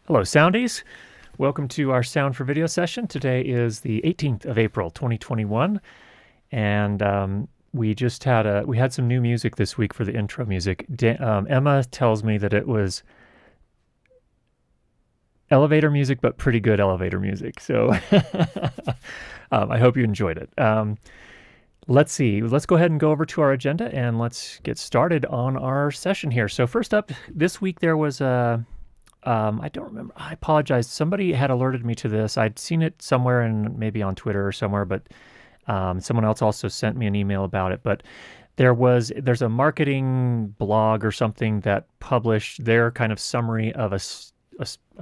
Hello, Soundies. Welcome to our Sound for Video session. Today is the 18th of April, 2021, and we had some new music this week for the intro music. Emma tells me that it was elevator music, but pretty good elevator music. So I hope you enjoyed it. Let's see. Let's go ahead and go over to our agenda and let's get started on our session here. So first up, this week there was a I don't remember. I apologize. Somebody had alerted me to this. I'd seen it somewhere maybe on Twitter or somewhere, but someone else also sent me an email about it. But there's a marketing blog or something that published their kind of summary of a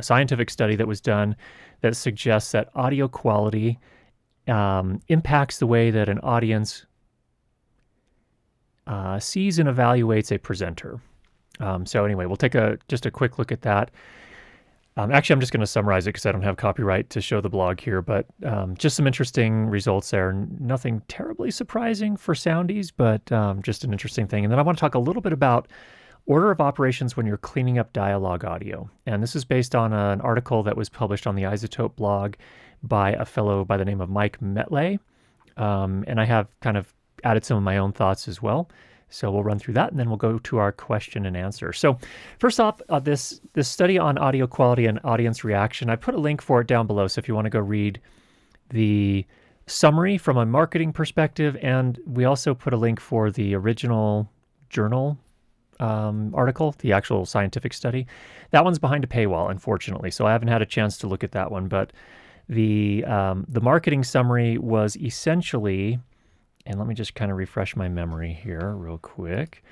scientific study that was done that suggests that audio quality impacts the way that an audience sees and evaluates a presenter. So anyway, we'll take just a quick look at that. Actually, I'm just going to summarize it because I don't have copyright to show the blog here, but just some interesting results there. Nothing terribly surprising for soundies, but just an interesting thing. And then I want to talk a little bit about order of operations when you're cleaning up dialogue audio. And this is based on an article that was published on the Isotope blog by a fellow by the name of Mike Metlay. And I have kind of added some of my own thoughts as well. So we'll run through that, and then we'll go to our question and answer. So first off, this study on audio quality and audience reaction, I put a link for it down below. So if you want to go read the summary from a marketing perspective, and we also put a link for the original journal article, the actual scientific study. That one's behind a paywall, unfortunately, so I haven't had a chance to look at that one. But the marketing summary was essentially... And let me just kind of refresh my memory here real quick.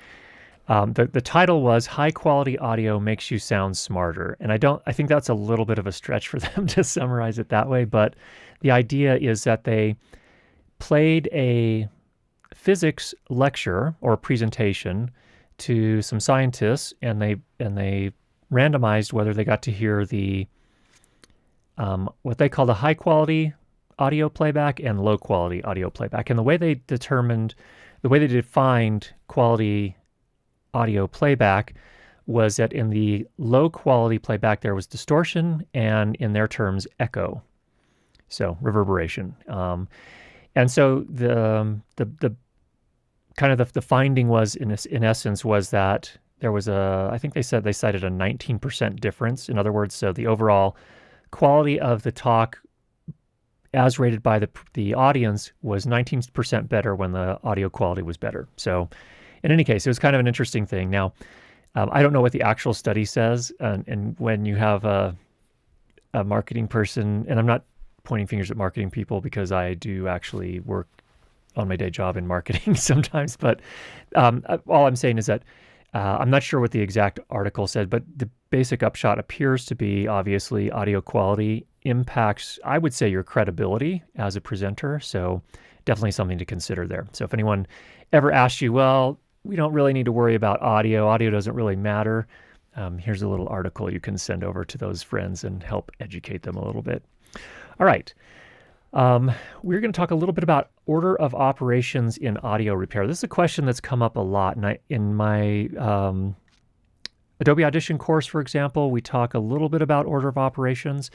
The title was "High Quality Audio Makes You Sound Smarter." And I think that's a little bit of a stretch for them to summarize it that way, but the idea is that they played a physics lecture or presentation to some scientists, and they randomized whether they got to hear the what they call the high quality audio playback and low quality audio playback. And the way they defined quality audio playback was that in the low quality playback there was distortion, and in their terms echo, so reverberation. And so the kind of the finding was in essence was that there was I think they cited a 19% difference. In other words, so the overall quality of the talk as rated by the audience was 19% better when the audio quality was better. So in any case, it was kind of an interesting thing. Now, I don't know what the actual study says, and when you have a marketing person, and I'm not pointing fingers at marketing people because I do actually work on my day job in marketing sometimes, but all I'm saying is that I'm not sure what the exact article said, but the basic upshot appears to be obviously audio quality impacts, I would say, your credibility as a presenter. So definitely something to consider there. So if anyone ever asks you, well, we don't really need to worry about audio. Audio doesn't really matter. Here's a little article you can send over to those friends and help educate them a little bit. All right. We're going to talk a little bit about order of operations in audio repair. This is a question that's come up a lot. And in my Adobe Audition course, for example, we talk a little bit about order of operations.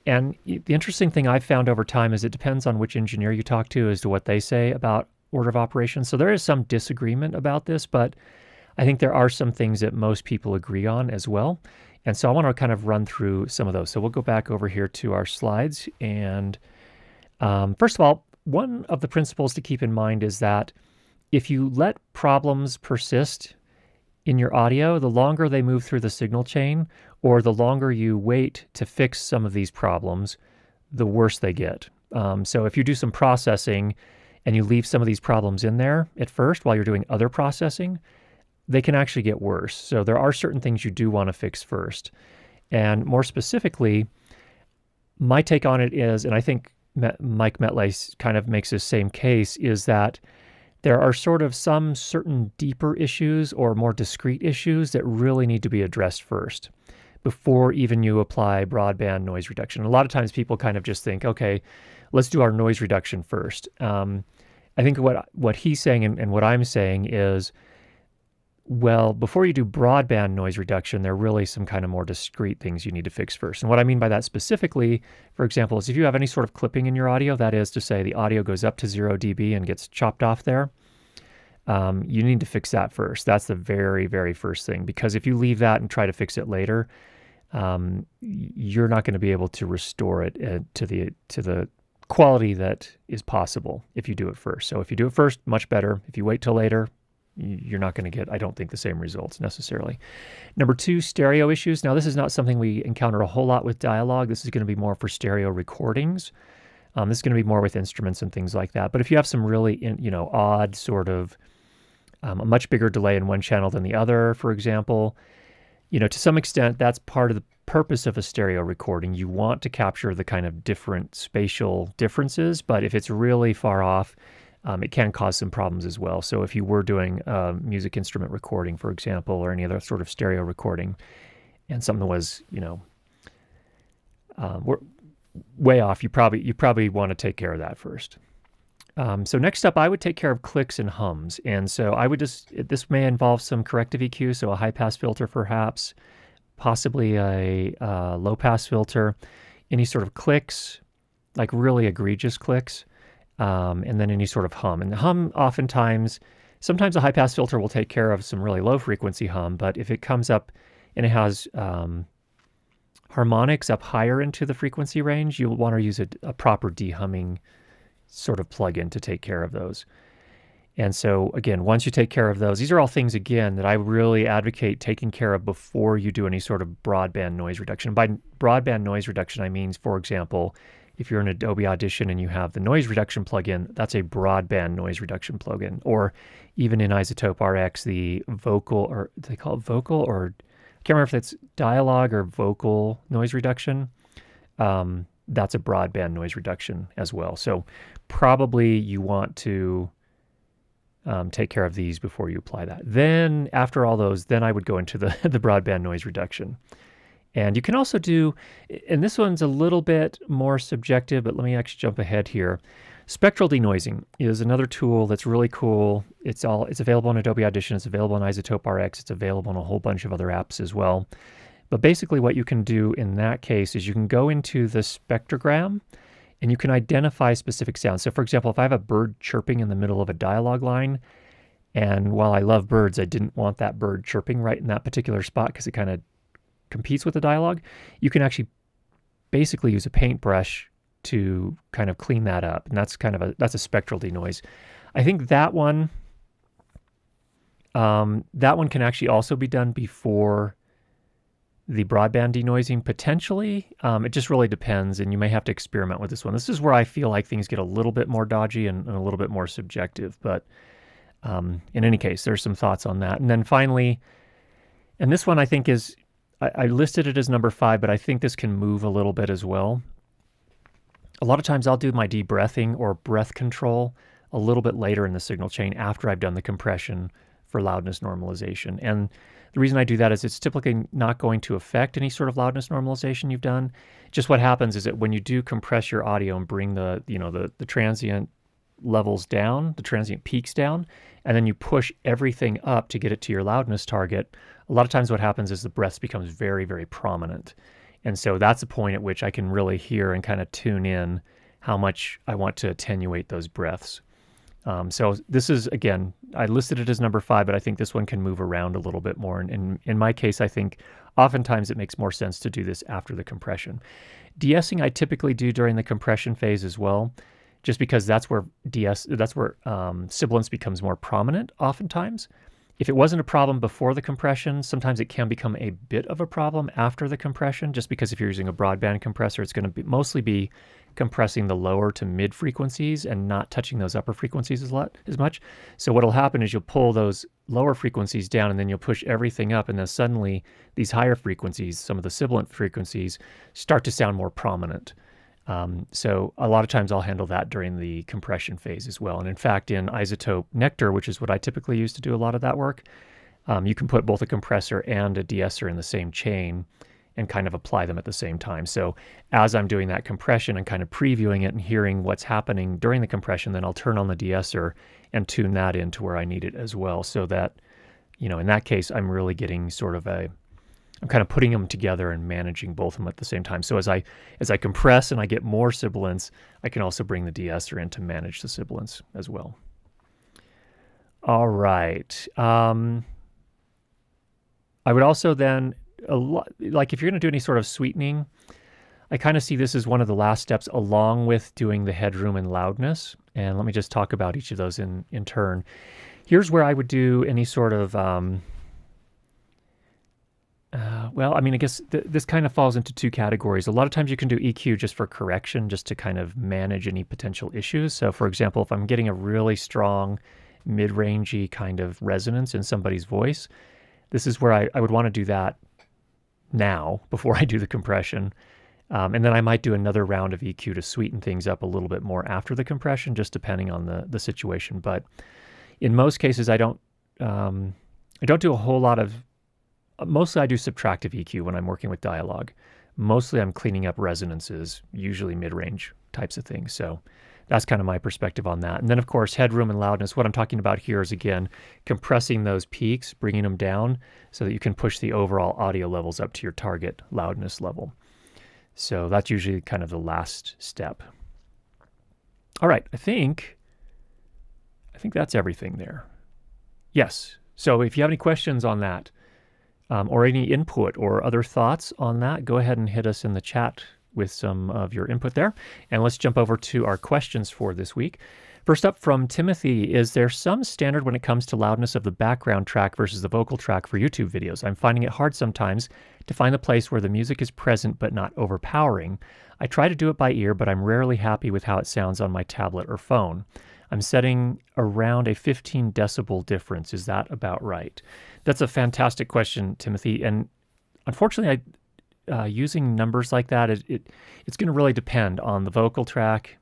And the interesting thing I've found over time is it depends on which engineer you talk to as to what they say about order of operations. So there is some disagreement about this, but I think there are some things that most people agree on as well. And so I want to kind of run through some of those. So we'll go back over here to our slides. And first of all, one of the principles to keep in mind is that if you let problems persist in your audio, the longer they move through the signal chain, or the longer you wait to fix some of these problems, the worse they get. So if you do some processing and you leave some of these problems in there at first while you're doing other processing, they can actually get worse. So there are certain things you do want to fix first. And more specifically, my take on it is, and I think Mike Metlay kind of makes the same case, is that there are sort of some certain deeper issues or more discrete issues that really need to be addressed first before even you apply broadband noise reduction. A lot of times people kind of just think, okay, let's do our noise reduction first. I think what he's saying and what I'm saying is Well, before you do broadband noise reduction, there are really some kind of more discrete things you need to fix first. And what I mean by that specifically, for example, is if you have any sort of clipping in your audio, that is to say the audio goes up to 0 dB and gets chopped off there, you need to fix that first. That's the very, very first thing, because if you leave that and try to fix it later, you're not going to be able to restore it to the quality that is possible if you do it first. So if you do it first, much better. If you wait till later, you're not going to get, I don't think, the same results necessarily. Number 2, stereo issues. Now, this is not something we encounter a whole lot with dialogue. This is going to be more for stereo recordings. This is going to be more with instruments and things like that. But if you have some really, odd sort of a much bigger delay in one channel than the other, for example, to some extent, that's part of the purpose of a stereo recording. You want to capture the kind of different spatial differences, but if it's really far off, it can cause some problems as well. So if you were doing music instrument recording, for example, or any other sort of stereo recording, and something was, way off, you probably want to take care of that first. So next up, I would take care of clicks and hums. And so I would this may involve some corrective EQ, so a high pass filter perhaps, possibly a low pass filter, any sort of clicks, like really egregious clicks, and then any sort of hum. And the hum sometimes a high pass filter will take care of some really low frequency hum, but if it comes up and it has harmonics up higher into the frequency range, you'll want to use a proper dehumming sort of plugin to take care of those. And so again, once you take care of those, these are all things, again, that I really advocate taking care of before you do any sort of broadband noise reduction. By broadband noise reduction, I mean, for example, if you're in Adobe Audition and you have the noise reduction plugin, that's a broadband noise reduction plugin. Or even in Isotope RX, the vocal, or they call it vocal, or I can't remember if it's dialogue or vocal noise reduction. That's a broadband noise reduction as well. So probably you want to take care of these before you apply that. Then after all those, then I would go into the broadband noise reduction. And you can also do, and this one's a little bit more subjective, but let me actually jump ahead here. Spectral denoising is another tool that's really cool. It's available in Adobe Audition, it's available in Isotope RX, it's available in a whole bunch of other apps as well. But basically what you can do in that case is you can go into the spectrogram and you can identify specific sounds. So for example, if I have a bird chirping in the middle of a dialogue line, and while I love birds, I didn't want that bird chirping right in that particular spot because it kind of competes with the dialogue, you can actually basically use a paintbrush to kind of clean that up. And that's a spectral denoise. I think that one can actually also be done before the broadband denoising, potentially. It just really depends, and you may have to experiment with this one. This is where I feel like things get a little bit more dodgy and a little bit more subjective, but in any case, there's some thoughts on that. And then finally, and this one I think is, I listed it as number 5, but I think this can move a little bit as well. A lot of times I'll do my de-breathing or breath control a little bit later in the signal chain after I've done the compression for loudness normalization. And the reason I do that is it's typically not going to affect any sort of loudness normalization you've done. Just what happens is that when you do compress your audio and bring the transient levels down, the transient peaks down, and then you push everything up to get it to your loudness target, a lot of times what happens is the breaths becomes very, very prominent. And so that's a point at which I can really hear and kind of tune in how much I want to attenuate those breaths. So this is, again, I listed it as number 5, but I think this one can move around a little bit more. And in my case, I think oftentimes it makes more sense to do this after the compression. De-essing I typically do during the compression phase as well, just because that's where sibilance becomes more prominent oftentimes. If it wasn't a problem before the compression, sometimes it can become a bit of a problem after the compression, just because if you're using a broadband compressor, it's going to mostly be compressing the lower to mid frequencies and not touching those upper frequencies as much. So what'll happen is you'll pull those lower frequencies down and then you'll push everything up, and then suddenly these higher frequencies, some of the sibilant frequencies, start to sound more prominent. So a lot of times I'll handle that during the compression phase as well. And in fact, in Isotope Nectar, which is what I typically use to do a lot of that work, you can put both a compressor and a de-esser in the same chain and kind of apply them at the same time. So as I'm doing that compression and kind of previewing it and hearing what's happening during the compression, then I'll turn on the de-esser and tune that into where I need it as well, so that in that case, I'm really getting sort of I'm kind of putting them together and managing both of them at the same time. So as I compress and I get more sibilants, I can also bring the de-esser in to manage the sibilants as well. All right. I would also then, like if you're going to do any sort of sweetening, I kind of see this as one of the last steps along with doing the headroom and loudness. And let me just talk about each of those in turn. Here's where I would do any sort of, well, I mean, I guess this kind of falls into two categories. A lot of times you can do EQ just for correction, just to kind of manage any potential issues. So for example, if I'm getting a really strong mid-rangey kind of resonance in somebody's voice, this is where I would want to do that now before I do the compression. And then I might do another round of EQ to sweeten things up a little bit more after the compression, just depending on the situation. But in most cases, I don't do a whole lot of, mostly I do subtractive EQ when I'm working with dialogue. Mostly I'm cleaning up resonances, usually mid-range types of things. So that's kind of my perspective on that. And then of course, headroom and loudness. What I'm talking about here is, again, compressing those peaks, bringing them down so that you can push the overall audio levels up to your target loudness level. So that's usually kind of the last step. All right, I think that's everything there. Yes, so if you have any questions on that, or any input or other thoughts on that, go ahead and hit us in the chat with some of your input there. And let's jump over to our questions for this week. First up from Timothy, is there some standard when it comes to loudness of the background track versus the vocal track for YouTube videos? I'm finding it hard sometimes to find the place where the music is present but not overpowering. I try to do it by ear, but I'm rarely happy with how it sounds on my tablet or phone. I'm setting around a 15 decibel difference. Is that about right? That's a fantastic question, Timothy. And unfortunately, using numbers like that, it's going to really depend on the vocal track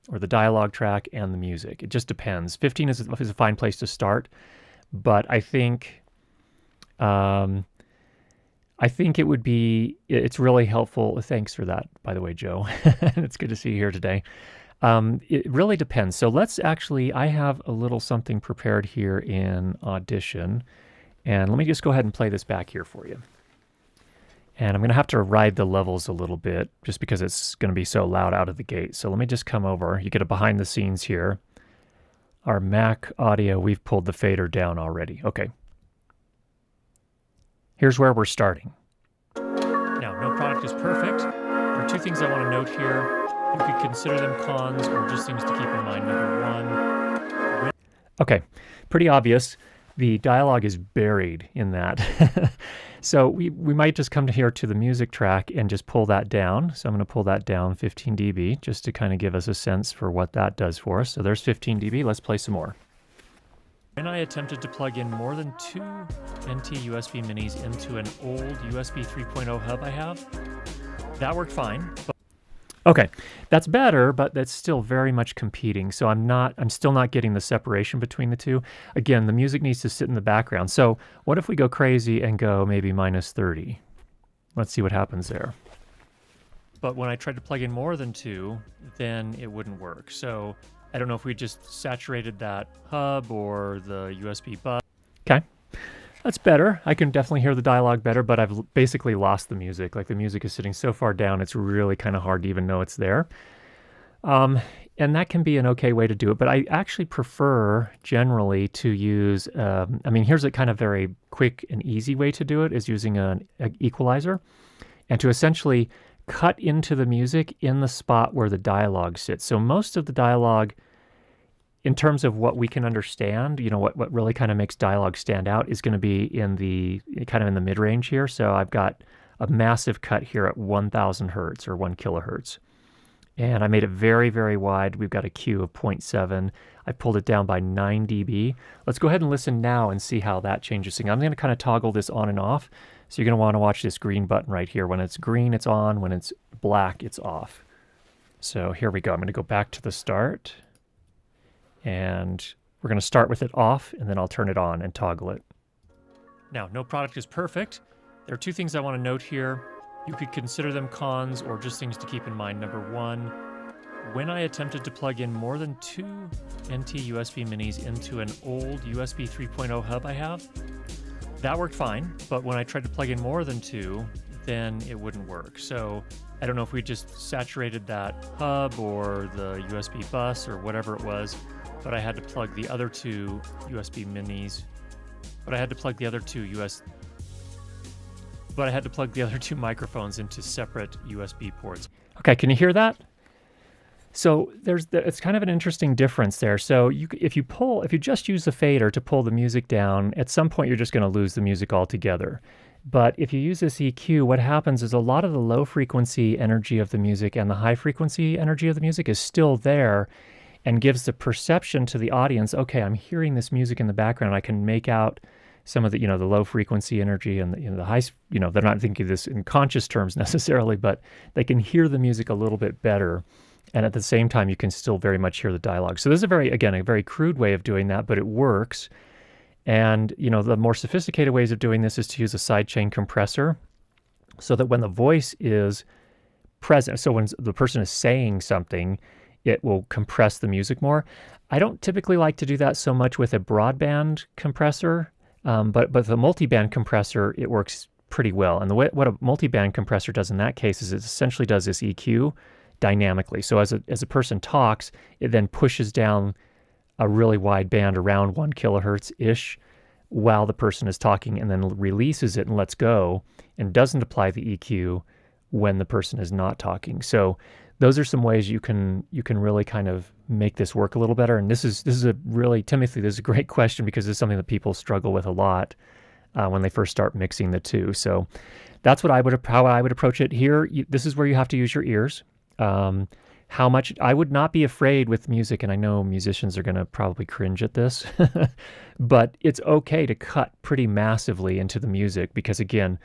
or the dialogue track and the music. It just depends. 15 is a fine place to start, but I think it would be, it's really helpful. Thanks for that, by the way, Joe. It's good to see you here today. It really depends. So I have a little something prepared here in Audition, and let me just go ahead and play this back here for you. And I'm going to have to ride the levels a little bit just because it's going to be so loud out of the gate. So let me just come over. You get a behind the scenes here. Our Mac audio, we've pulled the fader down already. Okay. Here's where we're starting. Now, no product is perfect. There are two things I want to note here. You could consider them cons or just things to keep in mind. Number one. Okay, pretty obvious. The dialogue is buried in that. So we might just come here to the music track and just pull that down. So I'm going to pull that down 15 dB just to kind of give us a sense for what that does for us. So there's 15 dB. Let's play some more. And I attempted to plug in more than 2 NT USB minis into an old USB 3.0 hub I have. That worked fine. Okay, that's better, but that's still very much competing. So I'm still not getting the separation between the two. Again, the music needs to sit in the background. So what if we go crazy and go maybe minus 30? Let's see what happens there. But when I tried to plug in more than 2, then it wouldn't work. So I don't know if we just saturated that hub or the USB bus. Okay. That's better. I can definitely hear the dialogue better, but I've basically lost the music. Like the music is sitting so far down, it's really kind of hard to even know it's there. And that can be an okay way to do it, but I actually prefer generally to use, here's a kind of very quick and easy way to do it is using an equalizer and to essentially cut into the music in the spot where the dialogue sits. So most of the dialogue, in terms of what we can understand, what really kind of makes dialogue stand out is going to be in the mid-range here. So I've got a massive cut here at 1000 hertz or 1 kilohertz. And I made it very, very wide. We've got a Q of 0.7. I pulled it down by 9 dB. Let's go ahead and listen now and see how that changes things. I'm going to kind of toggle this on and off. So you're going to want to watch this green button right here. When it's green, it's on. When it's black, it's off. So here we go. I'm going to go back to the start. And we're going to start with it off, and then I'll turn it on and toggle it. Now, no product is perfect. There are two things I want to note here. You could consider them cons or just things to keep in mind. Number one, when I attempted to plug in more than 2 NT USB minis into an old USB 3.0 hub I have, that worked fine, but when I tried to plug in more than 2, then it wouldn't work. So I don't know if we just saturated that hub or the USB bus or whatever it was, but I had to plug the other 2 USB minis, but I had to plug the other 2 microphones into separate USB ports. Okay, can you hear that? So it's kind of an interesting difference there. So if you just use the fader to pull the music down, at some point you're just going to lose the music altogether. But if you use this EQ, what happens is a lot of the low frequency energy of the music and the high frequency energy of the music is still there and gives the perception to the audience, okay, I'm hearing this music in the background. I can make out some of the, the low frequency energy and the high, they're not thinking of this in conscious terms necessarily, but they can hear the music a little bit better. And at the same time, you can still very much hear the dialogue. So this is a very crude way of doing that, but it works. And, the more sophisticated ways of doing this is to use a sidechain compressor so that when the voice is present, so when the person is saying something, it will compress the music more. I don't typically like to do that so much with a broadband compressor, but the multiband compressor, it works pretty well. And what a multiband compressor does in that case is it essentially does this EQ dynamically. So as a person talks, it then pushes down a really wide band around 1 kilohertz-ish while the person is talking, and then releases it and lets go and doesn't apply the EQ when the person is not talking. So those are some ways you can really kind of make this work a little better. And this is Timothy, this is a great question because it's something that people struggle with a lot when they first start mixing the two. So that's how I would approach it here. This is where you have to use your ears. How much I would not be afraid with music, and I know musicians are going to probably cringe at this, but it's okay to cut pretty massively into the music because, again,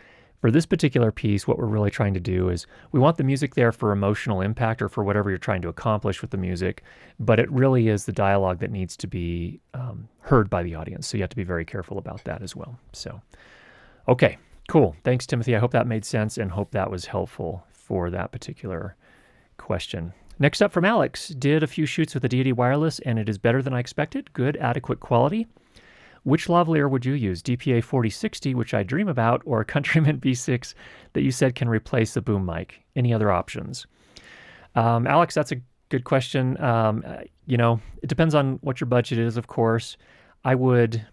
for this particular piece, what we're really trying to do is we want the music there for emotional impact or for whatever you're trying to accomplish with the music, but it really is the dialogue that needs to be heard by the audience. So you have to be very careful about that as well. So, okay, cool. Thanks, Timothy. I hope that made sense and hope that was helpful for that particular question. Next up from Alex, did a few shoots with the Deity Wireless and it is better than I expected. Good, adequate quality. Which lavalier would you use? DPA 4060, which I dream about, or a Countryman B6 that you said can replace the boom mic? Any other options? Alex, that's a good question. It depends on what your budget is, of course. I would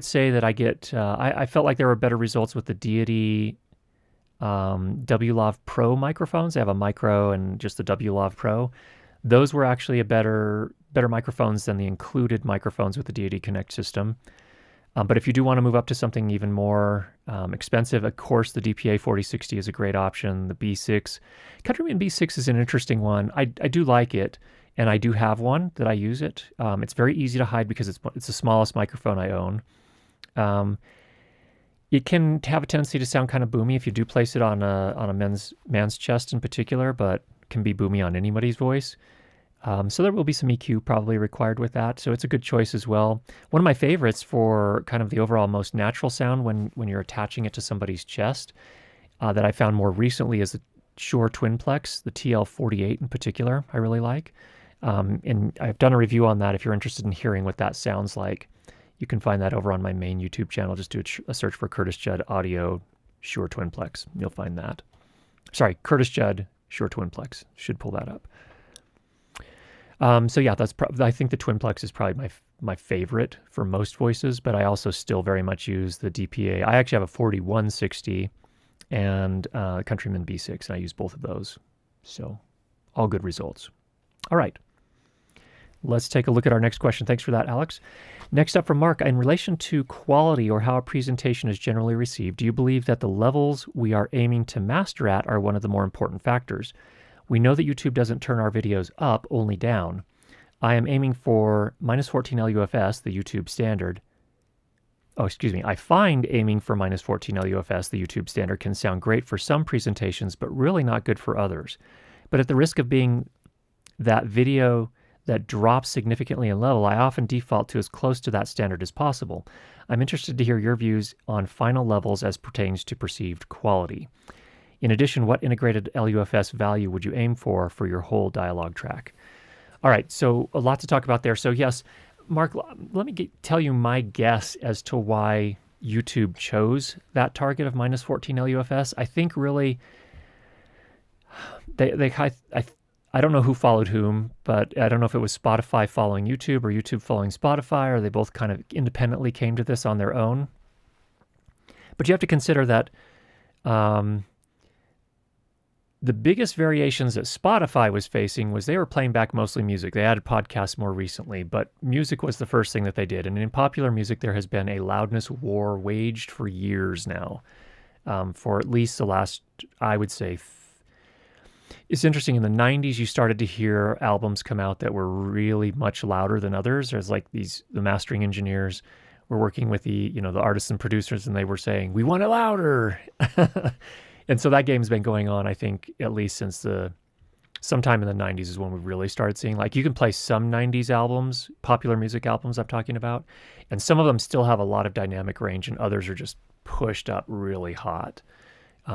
say that I felt like there were better results with the Deity WLAV Pro microphones. I have a Micro and just the WLAV Pro. Those were actually better microphones than the included microphones with the Deity Connect system. But if you do want to move up to something even more expensive, of course, the DPA 4060 is a great option. The B6, Countryman B6 is an interesting one. I do like it, and I do have one that I use it. It's very easy to hide because it's the smallest microphone I own. It can have a tendency to sound kind of boomy if you do place it on a man's chest in particular, but can be boomy on anybody's voice. So there will be some EQ probably required with that. So it's a good choice as well. One of my favorites for kind of the overall most natural sound when you're attaching it to somebody's chest that I found more recently is the Shure Twinplex, the TL48 in particular, I really like. And I've done a review on that if you're interested in hearing what that sounds like. You can find that over on my main YouTube channel. Just do a search for Curtis Judd Audio Shure Twinplex. You'll find that. Sorry, Curtis Judd Shure Twinplex. Should pull that up. So yeah, I think the Twinplex is probably my favorite for most voices, but I also still very much use the DPA. I actually have a 4160 and Countryman B6, and I use both of those. So all good results. All right. Let's take a look at our next question. Thanks for that, Alex. Next up from Mark, in relation to quality or how a presentation is generally received, do you believe that the levels we are aiming to master at are one of the more important factors? We know that YouTube doesn't turn our videos up, only down. I am aiming for -14 LUFS, the YouTube standard. I find aiming for -14 LUFS, the YouTube standard, can sound great for some presentations, but really not good for others. But at the risk of being that video that drops significantly in level, I often default to as close to that standard as possible. I'm interested to hear your views on final levels as pertains to perceived quality. In addition, what integrated LUFS value would you aim for your whole dialogue track? All right, so a lot to talk about there. So yes, Mark, let me tell you my guess as to why YouTube chose that target of minus 14 LUFS. I think really I don't know who followed whom, but I don't know if it was Spotify following YouTube or YouTube following Spotify, or they both kind of independently came to this on their own. But you have to consider that the biggest variations that Spotify was facing was they were playing back mostly music. They added podcasts more recently, but music was the first thing that they did. And in popular music, there has been a loudness war waged for years now, for at least the last, I would say, it's interesting. In the 90s, you started to hear albums come out that were really much louder than others. There's like the mastering engineers were working with the artists and producers, and they were saying, we want it louder. And so that game's been going on, I think, at least since sometime in the 90s is when we really started seeing, like, you can play some 90s albums, popular music albums I'm talking about, and some of them still have a lot of dynamic range, and others are just pushed up really hot,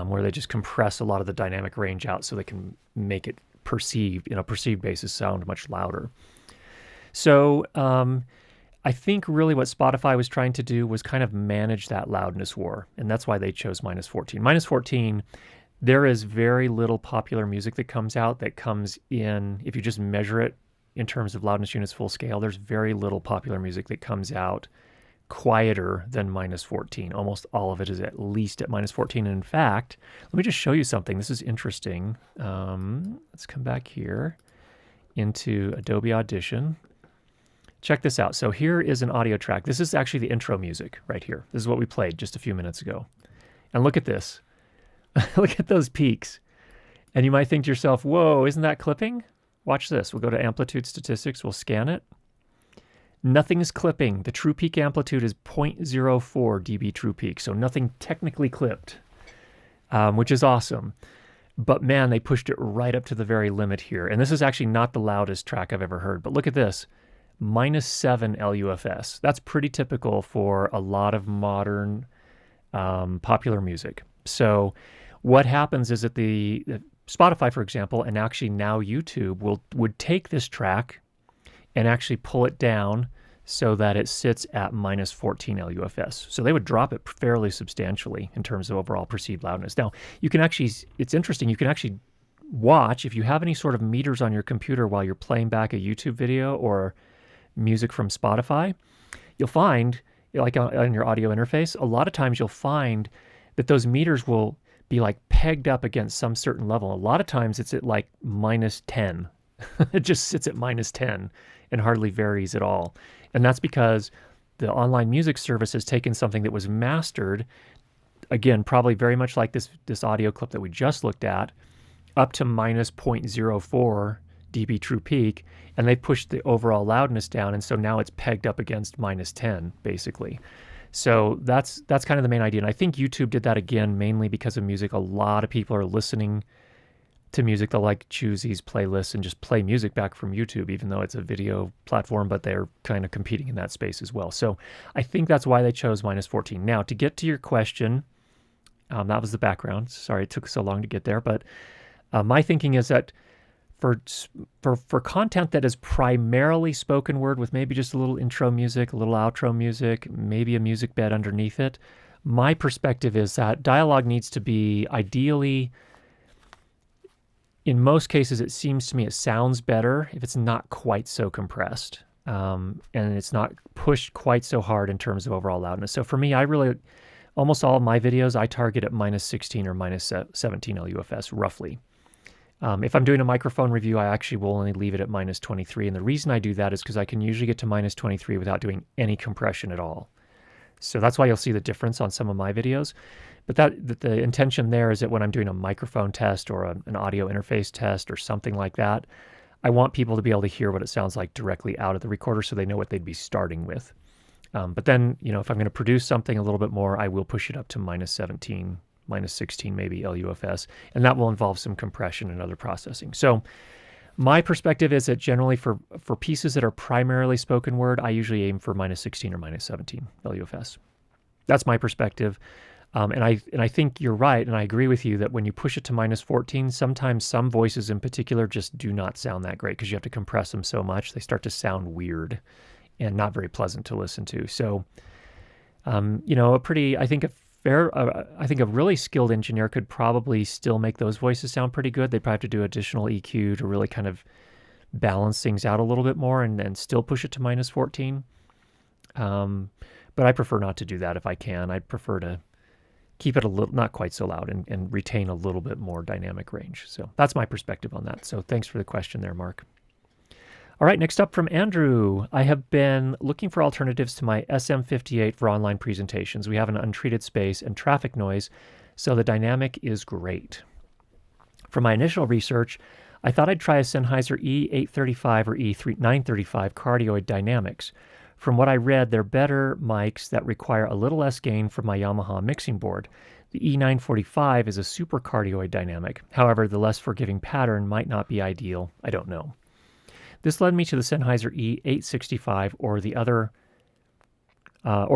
where they just compress a lot of the dynamic range out so they can make it perceived, in a perceived basis, sound much louder. So I think really what Spotify was trying to do was kind of manage that loudness war, and that's why they chose minus 14. Minus 14, there is very little popular music that comes out that comes in, if you just measure it in terms of loudness units full scale, there's very little popular music that comes out quieter than minus 14. Almost all of it is at least at minus 14. And in fact, let me just show you something. This is interesting. Let's come back here into Adobe Audition. Check this out. So here is an audio track. This is actually the intro music right here. This is what we played just a few minutes ago. And look at this. Look at those peaks. And you might think to yourself, whoa, isn't that clipping? Watch this. We'll go to amplitude statistics. We'll scan it. Nothing is clipping. The true peak amplitude is 0.04 dB true peak. So nothing technically clipped, which is awesome. But man, they pushed it right up to the very limit here. And this is actually not the loudest track I've ever heard. But look at this. Minus 7 LUFS. That's pretty typical for a lot of modern popular music. So what happens is that the Spotify, for example, and actually now YouTube would take this track and actually pull it down so that it sits at minus 14 LUFS. So they would drop it fairly substantially in terms of overall perceived loudness. Now, you can actually, it's interesting, you can actually watch, if you have any sort of meters on your computer while you're playing back a YouTube video or music from Spotify, you'll find, like on your audio interface, a lot of times you'll find that those meters will be like pegged up against some certain level. A lot of times it's at like minus 10. It just sits at minus 10 and hardly varies at all. And that's because the online music service has taken something that was mastered, again, probably very much like this audio clip that we just looked at, up to minus 0.04 dB true peak, and they pushed the overall loudness down, and so now it's pegged up against minus 10, basically. So that's kind of the main idea. And I think YouTube did that again, mainly because of music. A lot of people are listening to music. They'll like choose these playlists and just play music back from YouTube, even though it's a video platform, but they're kind of competing in that space as well. So I think that's why they chose minus 14. Now, to get to your question, that was the background. Sorry it took so long to get there, but my thinking is that for content that is primarily spoken word with maybe just a little intro music, a little outro music, maybe a music bed underneath it, my perspective is that dialogue needs to be ideally, in most cases, it seems to me it sounds better if it's not quite so compressed, and it's not pushed quite so hard in terms of overall loudness. So for me, almost all of my videos, I target at minus 16 or minus 17 LUFS, roughly. If I'm doing a microphone review, I actually will only leave it at minus 23. And the reason I do that is because I can usually get to minus 23 without doing any compression at all. So that's why you'll see the difference on some of my videos. But the intention there is that when I'm doing a microphone test or an audio interface test or something like that, I want people to be able to hear what it sounds like directly out of the recorder so they know what they'd be starting with. But then, if I'm going to produce something a little bit more, I will push it up to minus 17, minus 16 maybe LUFS, and that will involve some compression and other processing. So my perspective is that generally for pieces that are primarily spoken word, I usually aim for minus 16 or minus 17 LUFS. That's my perspective. And I think you're right, and I agree with you that when you push it to -14, sometimes some voices in particular just do not sound that great because you have to compress them so much. They start to sound weird and not very pleasant to listen to. So, I think a really skilled engineer could probably still make those voices sound pretty good. They'd probably have to do additional EQ to really kind of balance things out a little bit more and still push it to -14. But I prefer not to do that if I can. I'd prefer to keep it a little, not quite so loud, and retain a little bit more dynamic range. So that's my perspective on that. So thanks for the question there, Mark. All right, next up from Andrew. I have been looking for alternatives to my SM58 for online presentations. We have an untreated space and traffic noise, so the dynamic is great. For my initial research, I thought I'd try a Sennheiser E835 or E935 cardioid dynamics. From what I read, they're better mics that require a little less gain from my Yamaha mixing board. The E945 is a super cardioid dynamic. However, the less forgiving pattern might not be ideal. I don't know. This led me to the Sennheiser E865 or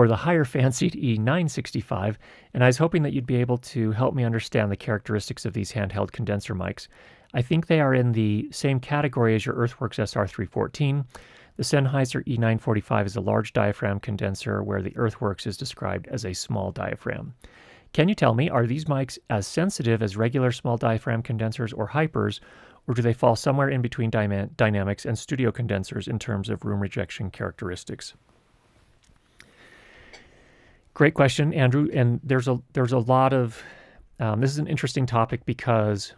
the higher fancied E965, and I was hoping that you'd be able to help me understand the characteristics of these handheld condenser mics. I think they are in the same category as your Earthworks SR314. The Sennheiser E945 is a large diaphragm condenser, where the Earthworks is described as a small diaphragm. Can you tell me, are these mics as sensitive as regular small diaphragm condensers or hypers, or do they fall somewhere in between dynamics and studio condensers in terms of room rejection characteristics? Great question, Andrew. And there's a lot of this is an interesting topic because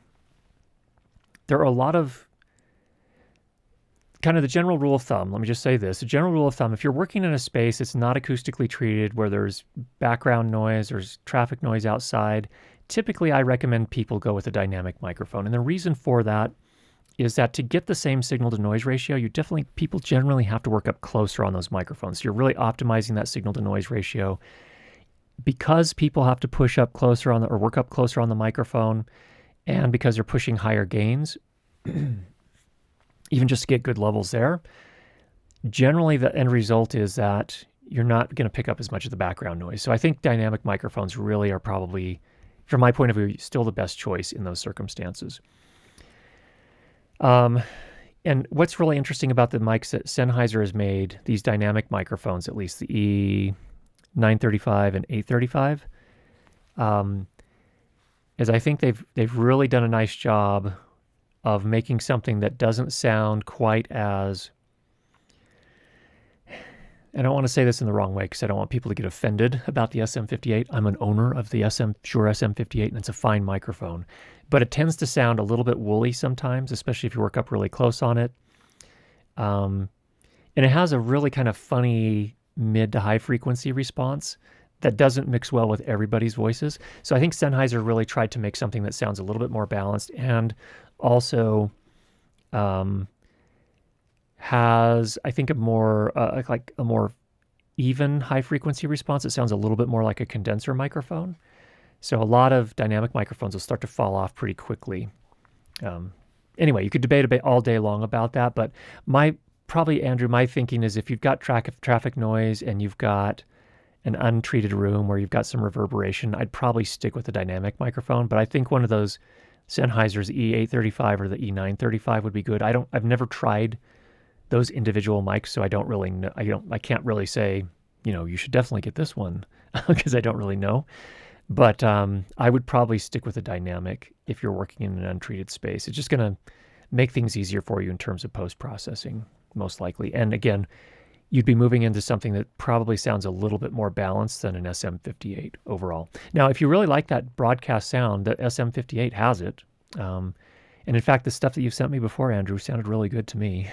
there are a lot of kind of the general rule of thumb. Let me just say this: the general rule of thumb, if you're working in a space that's not acoustically treated, where there's background noise, there's traffic noise outside, typically I recommend people go with a dynamic microphone. And the reason for that is that to get the same signal to noise ratio, people generally have to work up closer on those microphones. So you're really optimizing that signal to noise ratio. Because people have to push up closer or work up closer on the microphone, and because they're pushing higher gains, even just to get good levels there, generally the end result is that you're not going to pick up as much of the background noise. So I think dynamic microphones really are probably, from my point of view, still the best choice in those circumstances. And what's really interesting about the mics that Sennheiser has made, these dynamic microphones, at least the E935 and 835, is I think they've really done a nice job of making something that doesn't sound quite as, I don't want to say this in the wrong way because I don't want people to get offended about the SM58. I'm an owner of the Shure SM58, and it's a fine microphone. But it tends to sound a little bit woolly sometimes, especially if you work up really close on it. And it has a really kind of funny mid to high frequency response that doesn't mix well with everybody's voices. So I think Sennheiser really tried to make something that sounds a little bit more balanced and also has, I think, a more even high frequency response. It sounds a little bit more like a condenser microphone. So a lot of dynamic microphones will start to fall off pretty quickly. Anyway, you could debate all day long about that, but Andrew, my thinking is if you've got traffic noise and you've got an untreated room where you've got some reverberation, I'd probably stick with the dynamic microphone. But I think one of those Sennheisers, E835 or the E935 would be good. I've never tried those individual mics, so I don't really know. I can't really say, you should definitely get this one because I don't really know. But I would probably stick with a dynamic if you're working in an untreated space. It's just going to make things easier for you in terms of post-processing, most likely. And again, you'd be moving into something that probably sounds a little bit more balanced than an SM58 overall. Now, if you really like that broadcast sound, the SM58 has it. And in fact, the stuff that you've sent me before, Andrew, sounded really good to me.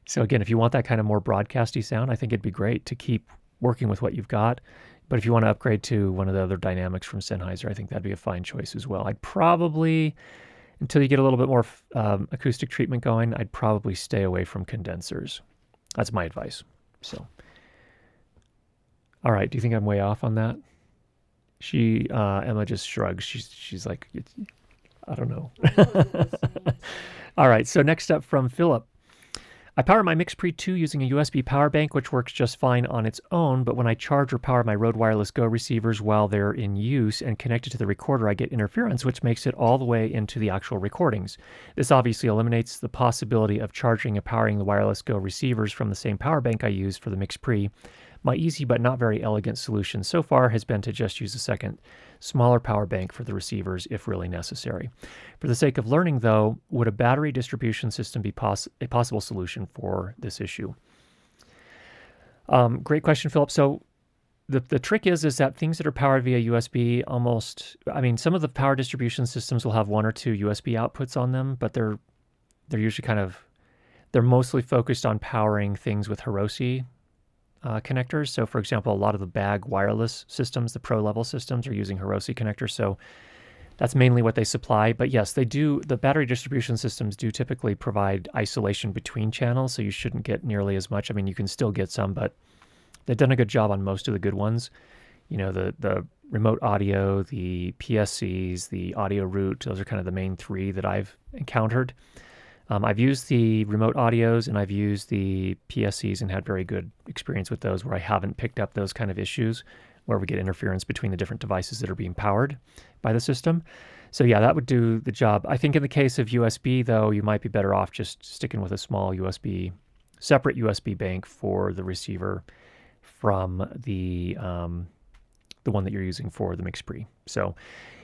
So again, if you want that kind of more broadcasty sound, I think it'd be great to keep working with what you've got. But if you want to upgrade to one of the other dynamics from Sennheiser, I think that'd be a fine choice as well. I'd probably, until you get a little bit more acoustic treatment going, I'd probably stay away from condensers. That's my advice. So, all right. Do you think I'm way off on that? Emma just shrugs. She's like, I don't know. All right. So next up from Philip. I power my Mix-Pre 2 using a USB power bank, which works just fine on its own, but when I charge or power my Rode Wireless Go receivers while they're in use and connected to the recorder, I get interference, which makes it all the way into the actual recordings. This obviously eliminates the possibility of charging and powering the Wireless Go receivers from the same power bank I use for the Mix-Pre. My easy but not very elegant solution so far has been to just use a second, smaller power bank for the receivers if really necessary. For the sake of learning, though, would a battery distribution system be a possible solution for this issue? Great question, Philip. So the trick is that things that are powered via USB some of the power distribution systems will have one or two USB outputs on them, but they're usually they're mostly focused on powering things with Hirose connectors. So for example, a lot of the bag wireless systems, the pro level systems, are using Hirose connectors. So that's mainly what they supply. But yes, they do. The battery distribution systems do typically provide isolation between channels, so you shouldn't get nearly as much. I mean, you can still get some, but they've done a good job on most of the good ones. You know, the remote audio, the PSCs, the audio root, those are kind of the main three that I've encountered. I've used the remote audios and I've used the PSCs and had very good experience with those where I haven't picked up those kind of issues where we get interference between the different devices that are being powered by the system. So yeah, that would do the job. I think in the case of USB, though, you might be better off just sticking with a small separate USB bank for the receiver from the one that you're using for the Mix-Pre. So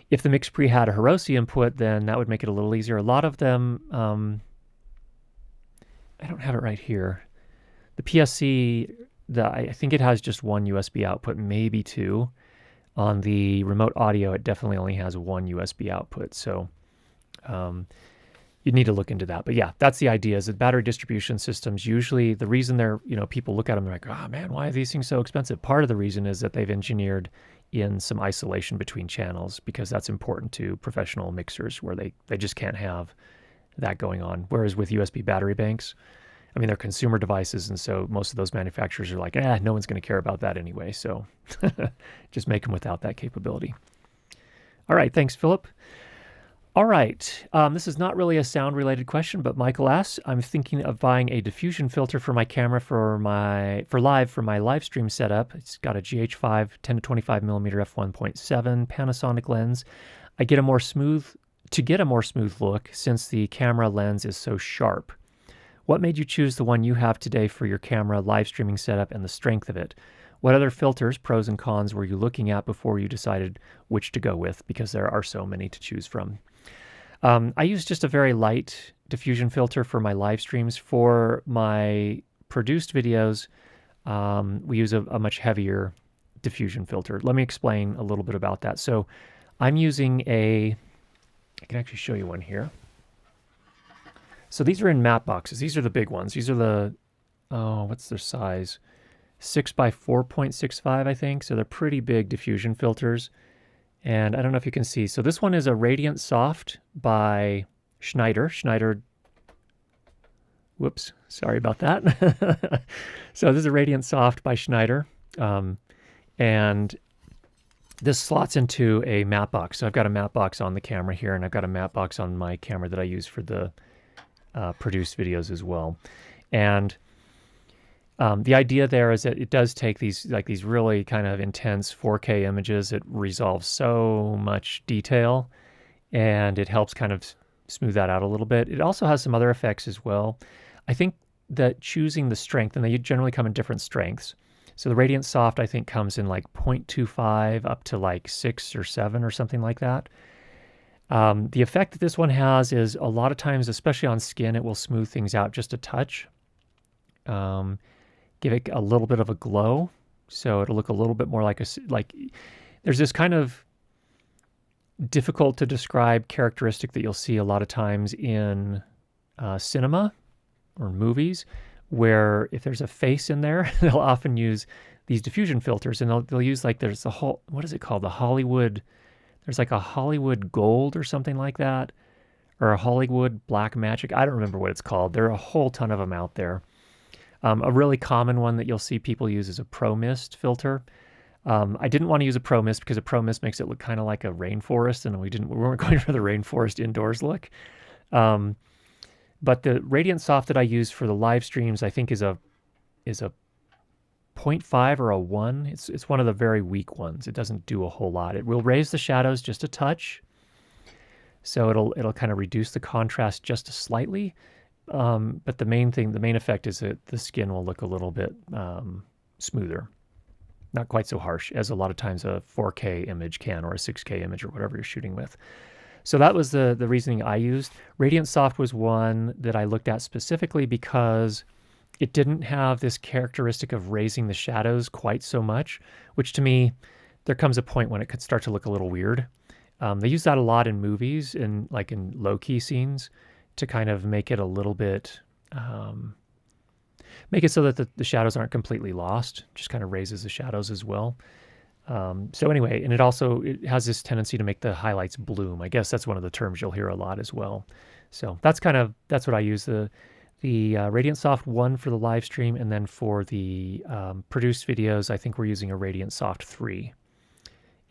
if the Mix-Pre had a Hirose input, then that would make it a little easier. A lot of them, I don't have it right here. The PSC, I think it has just one USB output, maybe two. On the remote audio, it definitely only has one USB output. So you'd need to look into that. But yeah, that's the idea, is that battery distribution systems, usually the reason people look at them and they're like, oh man, why are these things so expensive? Part of the reason is that they've engineered in some isolation between channels, because that's important to professional mixers where they just can't have that going on. Whereas with USB battery banks, I mean, they're consumer devices, and so most of those manufacturers are like, no one's going to care about that anyway, so just make them without that capability. All right, thanks, Philip. All right, this is not really a sound-related question, but Michael asks, I'm thinking of buying a diffusion filter for my camera for my Livestream setup. It's got a GH5 10 to 25 millimeter f1.7 Panasonic lens. To get a more smooth look, since the camera lens is so sharp. What made you choose the one you have today for your camera live streaming setup and the strength of it? What other filters, pros and cons, were you looking at before you decided which to go with? Because there are so many to choose from. I use just a very light diffusion filter for my live streams. For my produced videos, we use a much heavier diffusion filter. Let me explain a little bit about that. So I'm using I can actually show you one here. So these are in matte boxes. These are the big ones. These are what's their size? 6 by 4.65, I think. So they're pretty big diffusion filters. And I don't know if you can see. So this one is a Radiant Soft by Schneider. Whoops, sorry about that. So this is a Radiant Soft by Schneider. And this slots into a matte box. So I've got a matte box on the camera here, and I've got a matte box on my camera that I use for the produced videos as well. And the idea there is that it does take these really kind of intense 4K images. It resolves so much detail, and it helps kind of smooth that out a little bit. It also has some other effects as well. I think that choosing the strength, and they generally come in different strengths. So the Radiant Soft, I think, comes in like 0.25 up to like 6 or 7 or something like that. The effect that this one has is a lot of times, especially on skin, it will smooth things out just a touch. Give it a little bit of a glow, so it'll look a little bit more like there's this kind of difficult to describe characteristic that you'll see a lot of times in cinema or movies, where if there's a face in there, they'll often use these diffusion filters, and they'll use there's a whole, what is it called? There's like a Hollywood gold or something like that, or a Hollywood black magic. I don't remember what it's called. There are a whole ton of them out there. A really common one that you'll see people use is a Pro Mist filter. I didn't want to use a Pro Mist because a Pro Mist makes it look kind of like a rainforest, and we weren't going for the rainforest indoors look. But But the Radiant Soft that I use for the live streams, I think is a 0.5 or a 1. It's one of the very weak ones. It doesn't do a whole lot. It will raise the shadows just a touch, so it'll kind of reduce the contrast just slightly. But the main effect is that the skin will look a little bit smoother, not quite so harsh as a lot of times a 4K image can, or a 6K image, or whatever you're shooting with. So that was the reasoning I used. Radiant Soft was one that I looked at specifically because it didn't have this characteristic of raising the shadows quite so much, which to me, there comes a point when it could start to look a little weird. They use that a lot in movies, like in low-key scenes, to kind of make it a little bit, make it so that the shadows aren't completely lost, just kind of raises the shadows as well. So anyway, and it has this tendency to make the highlights bloom. I guess that's one of the terms you'll hear a lot as well. So that's what I use. The Radiant Soft 1 for the live stream, and then for the produced videos, I think we're using a Radiant Soft 3.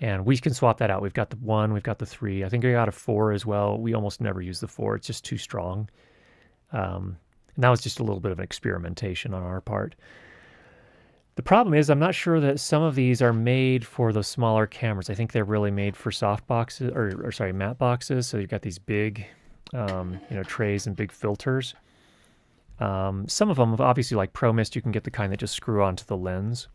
And we can swap that out. We've got the 1, we've got the 3. I think I got a 4 as well. We almost never use the 4. It's just too strong. And that was just a little bit of an experimentation on our part. The problem is I'm not sure that some of these are made for the smaller cameras. I think they're really made for soft boxes, or sorry, matte boxes. So you've got these big, trays and big filters. Some of them, obviously, like Pro Mist, you can get the kind that just screw onto the lens.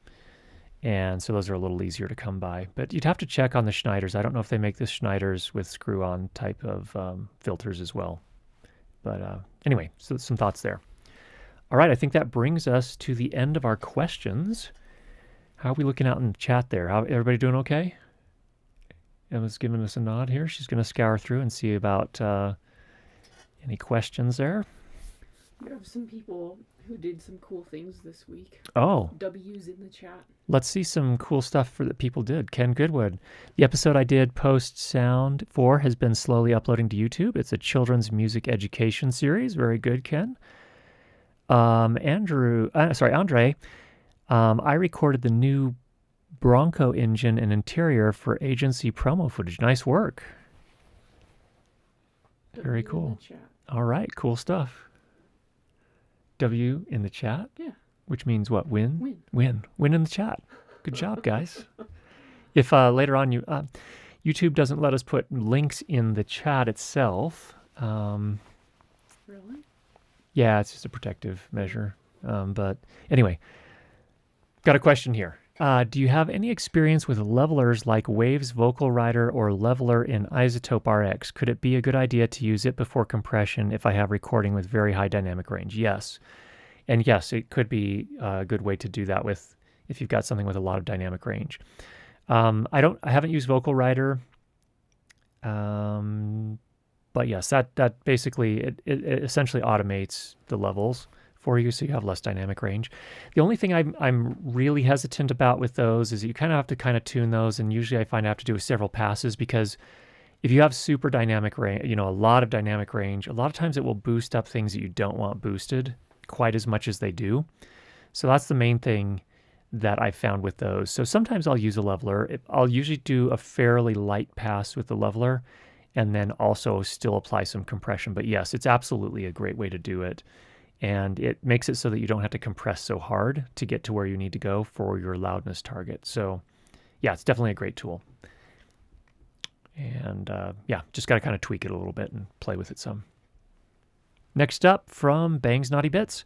And so those are a little easier to come by. But you'd have to check on the Schneiders. I don't know if they make the Schneiders with screw-on type of filters as well. But anyway, so some thoughts there. All right, I think that brings us to the end of our questions. How are we looking out in the chat there? Everybody doing okay? Emma's giving us a nod here. She's going to scour through and see about any questions there. We have some people who did some cool things this week. Oh. W's in the chat. Let's see some cool stuff that people did. Ken Goodwood. The episode I did post sound for has been slowly uploading to YouTube. It's a children's music education series. Very good, Ken. Andre, I recorded the new Bronco engine and interior for agency promo footage. Nice work. Very cool. All right, cool stuff. W in the chat? Yeah. Which means what? Win? Win. Win in the chat. Good job, guys. If later on YouTube doesn't let us put links in the chat itself. Really? Yeah, it's just a protective measure. But anyway, got a question here. Do you have any experience with levelers like Waves Vocal Rider or Leveler in Isotope RX? Could it be a good idea to use it before compression if I have recording with very high dynamic range? Yes. And yes, it could be a good way to do that if you've got something with a lot of dynamic range. I haven't used Vocal Rider. But yes, that basically, it essentially automates the levels for you, so you have less dynamic range. The only thing I'm really hesitant about with those is you kind of have to kind of tune those, and usually I find I have to do several passes, because if you have super dynamic range, a lot of dynamic range, a lot of times it will boost up things that you don't want boosted quite as much as they do. So that's the main thing that I found with those. So sometimes I'll use a leveler. I'll usually do a fairly light pass with the leveler, and then also still apply some compression. But yes, it's absolutely a great way to do it. And it makes it so that you don't have to compress so hard to get to where you need to go for your loudness target. So yeah, it's definitely a great tool. And yeah, just got to kind of tweak it a little bit and play with it some. Next up from Bang's Naughty Bits.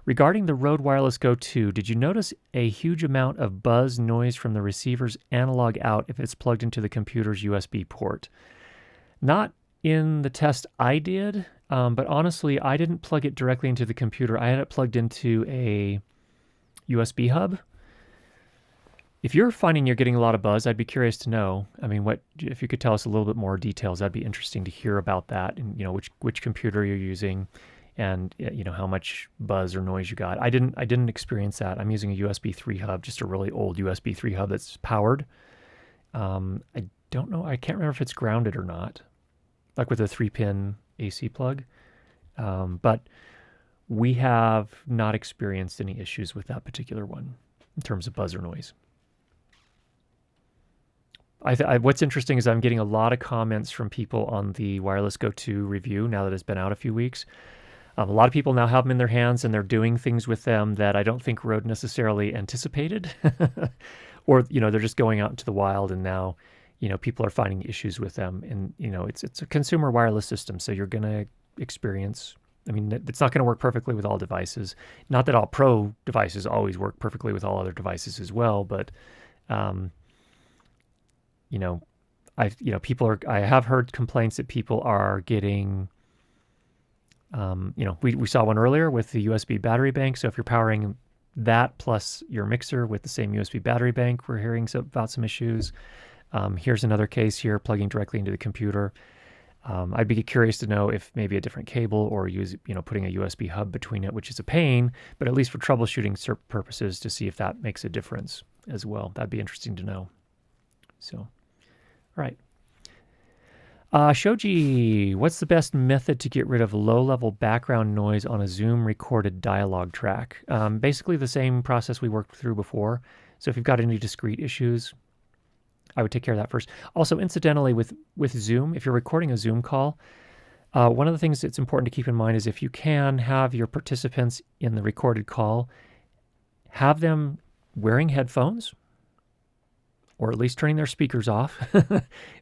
Regarding the Rode Wireless Go 2, did you notice a huge amount of buzz noise from the receiver's analog out if it's plugged into the computer's USB port? Not in the test I did, but honestly, I didn't plug it directly into the computer. I had it plugged into a USB hub. If you're finding you're getting a lot of buzz, I'd be curious to know. I mean, if you could tell us a little bit more details, that'd be interesting to hear about that, and which computer you're using, and how much buzz or noise you got. I didn't experience that. I'm using a USB 3 hub, just a really old USB 3 hub that's powered. I don't know. I can't remember if it's grounded or not, like with a 3-pin AC plug. But we have not experienced any issues with that particular one in terms of buzz or noise. What's interesting is I'm getting a lot of comments from people on the Wireless Go 2 review now that it's been out a few weeks A lot of people now have them in their hands, and they're doing things with them that I don't think Rode necessarily anticipated. Or, they're just going out into the wild, and now, people are finding issues with them. And, it's a consumer wireless system, so you're going to experience, it's not going to work perfectly with all devices. Not that all pro devices always work perfectly with all other devices as well, but, I have heard complaints that people are getting, we saw one earlier with the USB battery bank. So if you're powering that plus your mixer with the same USB battery bank, we're hearing about some issues. Here's another case here, plugging directly into the computer. I'd be curious to know if maybe a different cable or putting a USB hub between it, which is a pain, but at least for troubleshooting purposes to see if that makes a difference as well. That'd be interesting to know. So, all right. Shoji, what's the best method to get rid of low-level background noise on a Zoom recorded dialogue track? Basically the same process we worked through before. So if you've got any discrete issues, I would take care of that first. Also, incidentally, with Zoom, if you're recording a Zoom call, one of the things that's important to keep in mind is if you can have your participants in the recorded call, have them wearing headphones, or at least turning their speakers off.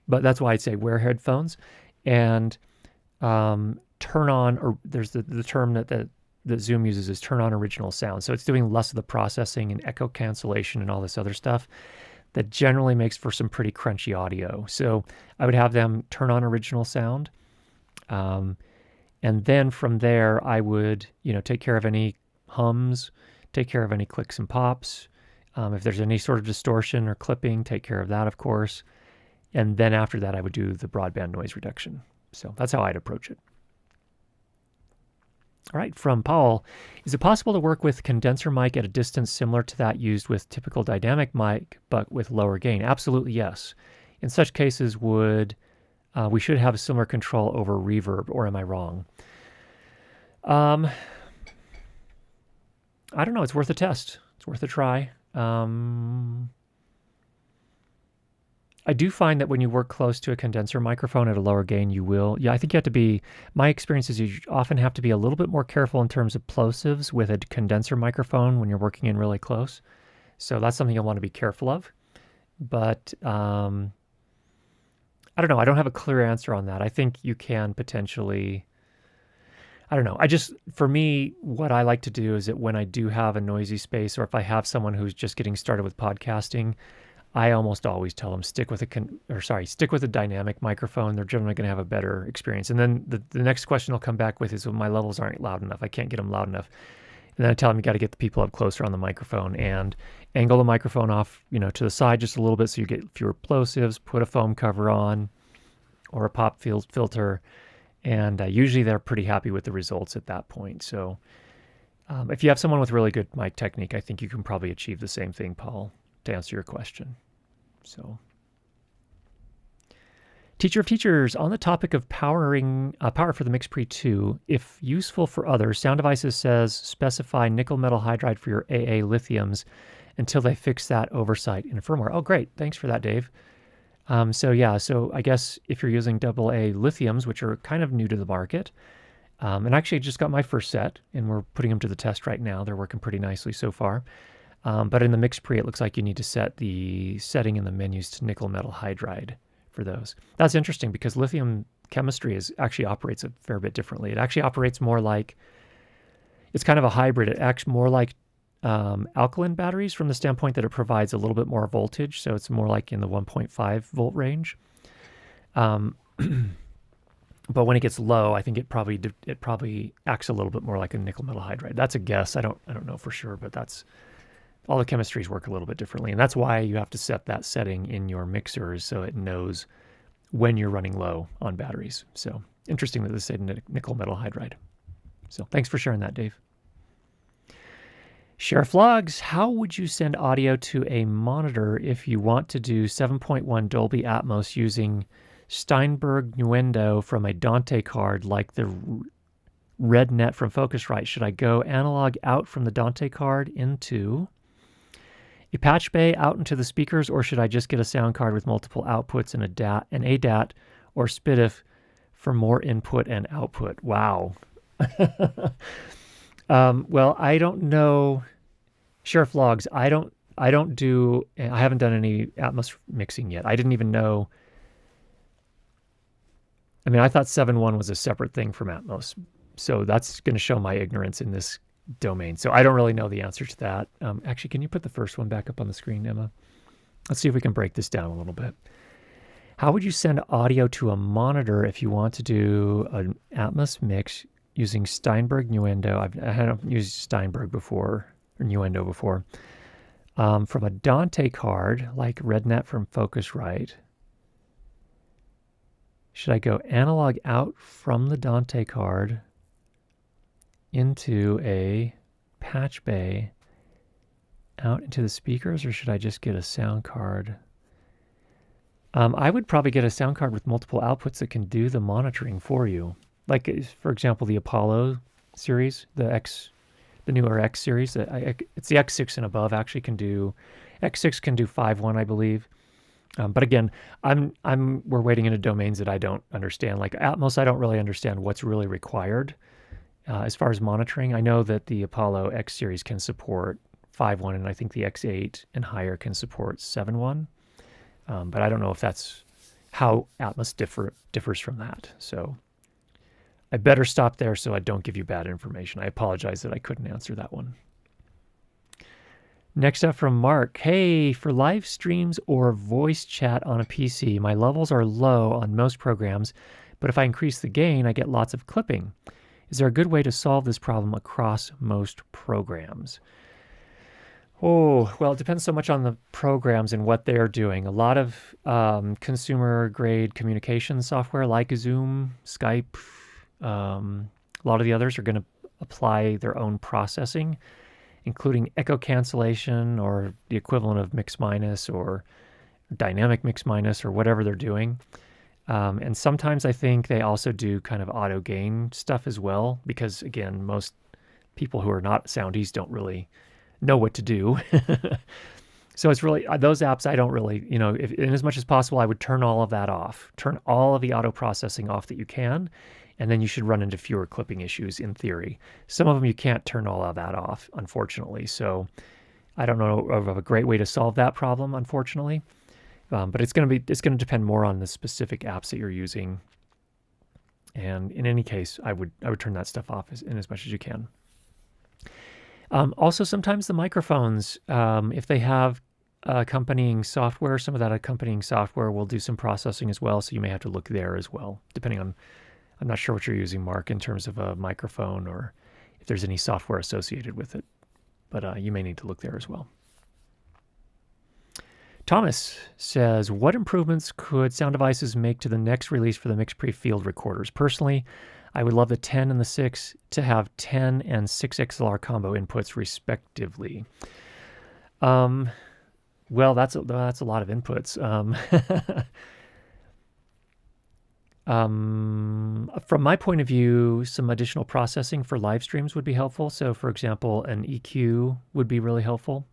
But that's why I'd say wear headphones and turn on, or there's the term that Zoom uses is turn on original sound. So it's doing less of the processing and echo cancellation and all this other stuff that generally makes for some pretty crunchy audio. So I would have them turn on original sound. And then from there, I would, take care of any hums, take care of any clicks and pops. If there's any sort of distortion or clipping, take care of that, of course. And then after that, I would do the broadband noise reduction. So that's how I'd approach it. All right, from Paul, is it possible to work with condenser mic at a distance similar to that used with typical dynamic mic, but with lower gain? Absolutely, yes. In such cases, we should have a similar control over reverb, or am I wrong? I don't know. It's worth a test. It's worth a try. I do find that when you work close to a condenser microphone at a lower gain, you will. Yeah, I think you have to be, my experience is you often have to be a little bit more careful in terms of plosives with a condenser microphone when you're working in really close. So that's something you'll want to be careful of. But I don't know. I don't have a clear answer on that. I think you can potentially, I don't know. For me, what I like to do is that when I do have a noisy space, or if I have someone who's just getting started with podcasting, I almost always tell them stick with a dynamic microphone. They're generally going to have a better experience. And then the next question they'll come back with is, well, my levels aren't loud enough. I can't get them loud enough. And then I tell them you got to get the people up closer on the microphone and angle the microphone off, to the side just a little bit so you get fewer plosives. Put a foam cover on or a pop filter. And usually they're pretty happy with the results at that point. So if you have someone with really good mic technique, I think you can probably achieve the same thing, Paul, to answer your question. So, teacher of teachers, on the topic of power for the MixPre 2, if useful for others, Sound Devices says specify nickel metal hydride for your AA lithiums until they fix that oversight in firmware. Oh, great. Thanks for that, Dave. So I guess if you're using AA lithiums, which are kind of new to the market, and actually I just got my first set, and we're putting them to the test right now. They're working pretty nicely so far. But in the MixPre, it looks like you need to set the setting in the menus to nickel metal hydride for those. That's interesting because lithium chemistry actually operates a fair bit differently. It actually operates more like, it's kind of a hybrid. It acts more like alkaline batteries from the standpoint that it provides a little bit more voltage. So it's more like in the 1.5 volt range. But when it gets low, I think it probably acts a little bit more like a nickel metal hydride. That's a guess. I don't know for sure, but all the chemistries work a little bit differently. And that's why you have to set that setting in your mixers so it knows when you're running low on batteries. So interesting that they say nickel metal hydride. So thanks for sharing that, Dave. Sheriff Logs, how would you send audio to a monitor if you want to do 7.1 Dolby Atmos using Steinberg Nuendo from a Dante card like the RedNet from Focusrite? Should I go analog out from the Dante card into a patch bay out into the speakers, or should I just get a sound card with multiple outputs and an ADAT or SPDIF for more input and output? Wow. Well, I don't know. Sheriff Logs, I haven't done any Atmos mixing yet. I didn't even know. I mean, I thought 7.1 was a separate thing from Atmos. So that's going to show my ignorance in this domain. So I don't really know the answer to that. Actually, can you put the first one back up on the screen, Emma? Let's see if we can break this down a little bit. How would you send audio to a monitor if you want to do an Atmos mix using Steinberg Nuendo? I haven't used Steinberg before, or Nuendo before. From a Dante card, like RedNet from Focusrite. Should I go analog out from the Dante card into a patch bay out into the speakers, or should I just get a sound card? I would probably get a sound card with multiple outputs that can do the monitoring for you. Like, for example, the Apollo series, the newer X series. It's the X6 and above actually can do. X6 can do 5.1, I believe. But again, we're wading into domains that I don't understand. Like Atmos, I don't really understand what's really required as far as monitoring. I know that the Apollo X series can support 5.1, and I think the X8 and higher can support 7.1. But I don't know if that's how Atmos differs from that. So I better stop there so I don't give you bad information. I apologize that I couldn't answer that one. Next up from Mark. Hey, for live streams or voice chat on a PC, my levels are low on most programs, but if I increase the gain, I get lots of clipping. Is there a good way to solve this problem across most programs? Oh, well, it depends so much on the programs and what they're doing. A lot of consumer-grade communication software like Zoom, Skype, a lot of the others are going to apply their own processing, including echo cancellation or the equivalent of mix minus or dynamic mix minus or whatever they're doing. And sometimes I think they also do kind of auto gain stuff as well, because again, most people who are not soundies don't really know what to do. So it's really, those apps I don't really, in as much as possible, I would turn all of that off. Turn all of the auto processing off that you can, and then you should run into fewer clipping issues in theory. Some of them you can't turn all of that off, unfortunately. So I don't know of a great way to solve that problem, unfortunately. But it's going to depend more on the specific apps that you're using. And in any case, I would turn that stuff off in as much as you can. Also, sometimes the microphones, if they have accompanying software, some of that accompanying software will do some processing as well. So you may have to look there as well, depending on, I'm not sure what you're using, Mark, in terms of a microphone or if there's any software associated with it. But you may need to look there as well. Thomas says, what improvements could Sound Devices make to the next release for the MixPre field recorders? Personally, I would love the 10 and the 6 to have 10 and 6 XLR combo inputs respectively. Well, that's a lot of inputs. From my point of view, some additional processing for live streams would be helpful. So, for example, an EQ would be really helpful,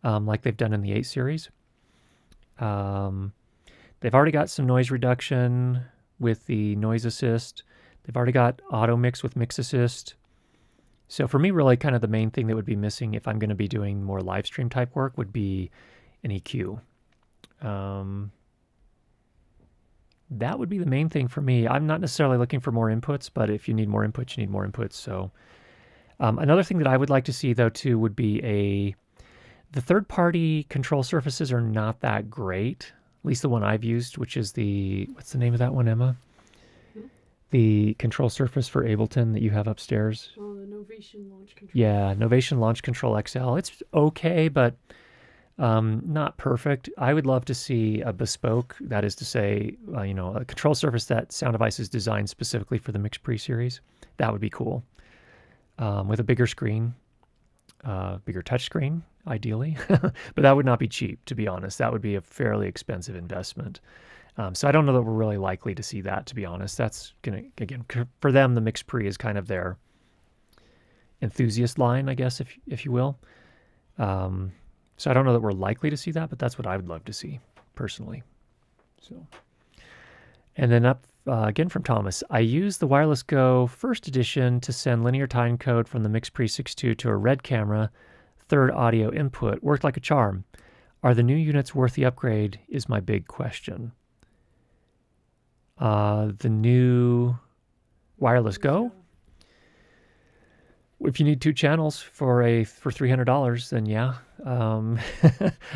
like they've done in the 8 series. They've already got some noise reduction with the noise assist. They've already got auto mix with mix assist. So for me, really kind of the main thing that would be missing if I'm going to be doing more live stream type work would be an EQ. That would be the main thing for me. I'm not necessarily looking for more inputs, but if you need more inputs, you need more inputs. So another thing that I would like to see, though, too, would be the third-party control surfaces are not that great, at least the one I've used, which is what's the name of that one, Emma? The control surface for Ableton that you have upstairs. Oh, the Novation Launch Control. Yeah, Novation Launch Control XL. It's okay, but not perfect. I would love to see a bespoke, that is to say, a control surface that Sound Devices designed specifically for the MixPre series. That would be cool. With a bigger screen, bigger touch screen, ideally. But that would not be cheap, to be honest. That would be a fairly expensive investment. So I don't know that we're really likely to see that, to be honest. That's going to, again, for them, the MixPre is kind of their enthusiast line, I guess, if you will. So I don't know that we're likely to see that, but that's what I would love to see, personally. So And then up again from Thomas. I used the Wireless Go first edition to send linear time code from the MixPre 6.2 to a Red camera, third audio input. Worked like a charm. Are the new units worth the upgrade is my big question. The new Wireless Go? If you need 2 channels for $300, then yeah.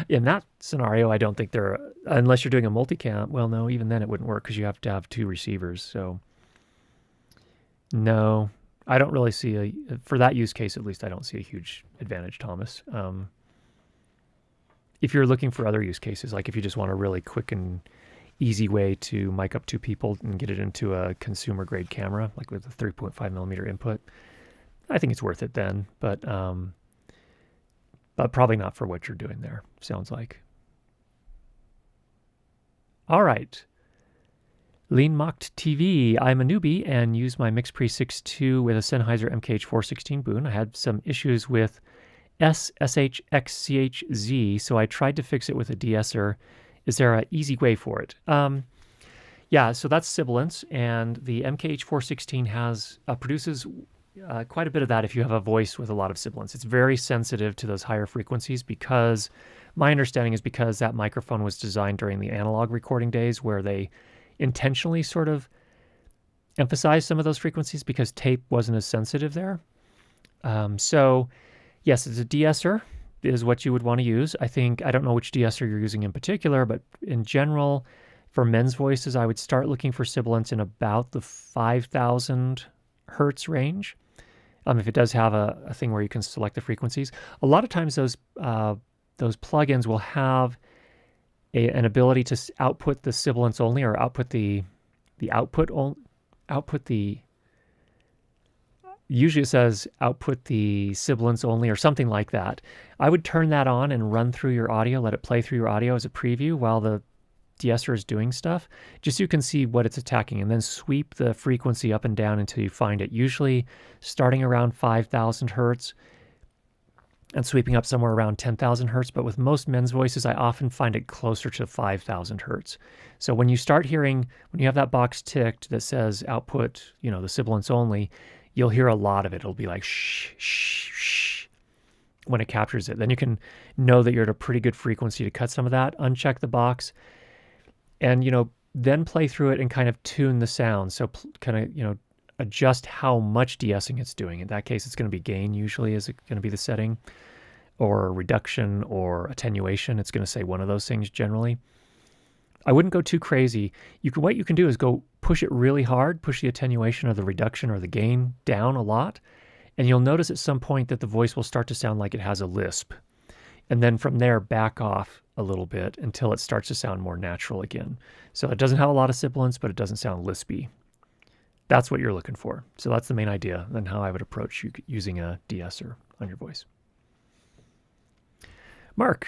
In that scenario, I don't think they're, unless you're doing a multicam. Well, no, even then it wouldn't work because you have to have 2 receivers. So no, I don't really see for that use case, at least I don't see a huge advantage, Thomas. If you're looking for other use cases, like if you just want a really quick and easy way to mic up 2 people and get it into a consumer grade camera, like with a 3.5 millimeter input, I think it's worth it then, but probably not for what you're doing there, sounds like. All right. Lean Mocked TV. I'm a newbie and use my MixPre 6.2 with a Sennheiser MKH416 boom. I had some issues with SSHXCHZ, so I tried to fix it with a de-esser. Is there an easy way for it? Yeah, so that's sibilance, and the MKH416 has produces quite a bit of that if you have a voice with a lot of sibilance. It's very sensitive to those higher frequencies because my understanding is because that microphone was designed during the analog recording days where they intentionally sort of emphasized some of those frequencies because tape wasn't as sensitive there. So yes, it's a de-esser is what you would want to use. I don't know which de-esser you're using in particular, but in general, for men's voices, I would start looking for sibilance in about the 5,000 hertz range. If it does have a thing where you can select the frequencies. A lot of times those plugins will have an ability to output the sibilance only, or output the usually it says output the sibilance only or something like that. I would turn that on and run through your audio, let it play through your audio as a preview while the de-esser is doing stuff, just so you can see what it's attacking, and then sweep the frequency up and down until you find it, usually starting around 5,000 hertz and sweeping up somewhere around 10,000 hertz. But with most men's voices, I often find it closer to 5,000 hertz. So when you start hearing, when you have that box ticked that says output, the sibilance only, you'll hear a lot of it. It'll be like shh, shh, shh when it captures it. Then you can know that you're at a pretty good frequency to cut some of that. Uncheck the box. And, then play through it and kind of tune the sound. So kind of, adjust how much de-essing it's doing. In that case, it's going to be gain usually is going to be the setting, or reduction or attenuation. It's going to say one of those things generally. I wouldn't go too crazy. What you can do is go push it really hard, push the attenuation or the reduction or the gain down a lot, and you'll notice at some point that the voice will start to sound like it has a lisp. And then from there, back off a little bit until it starts to sound more natural again. So it doesn't have a lot of sibilance, but it doesn't sound lispy. That's what you're looking for. So that's the main idea, and how I would approach using a de-esser on your voice. Mark,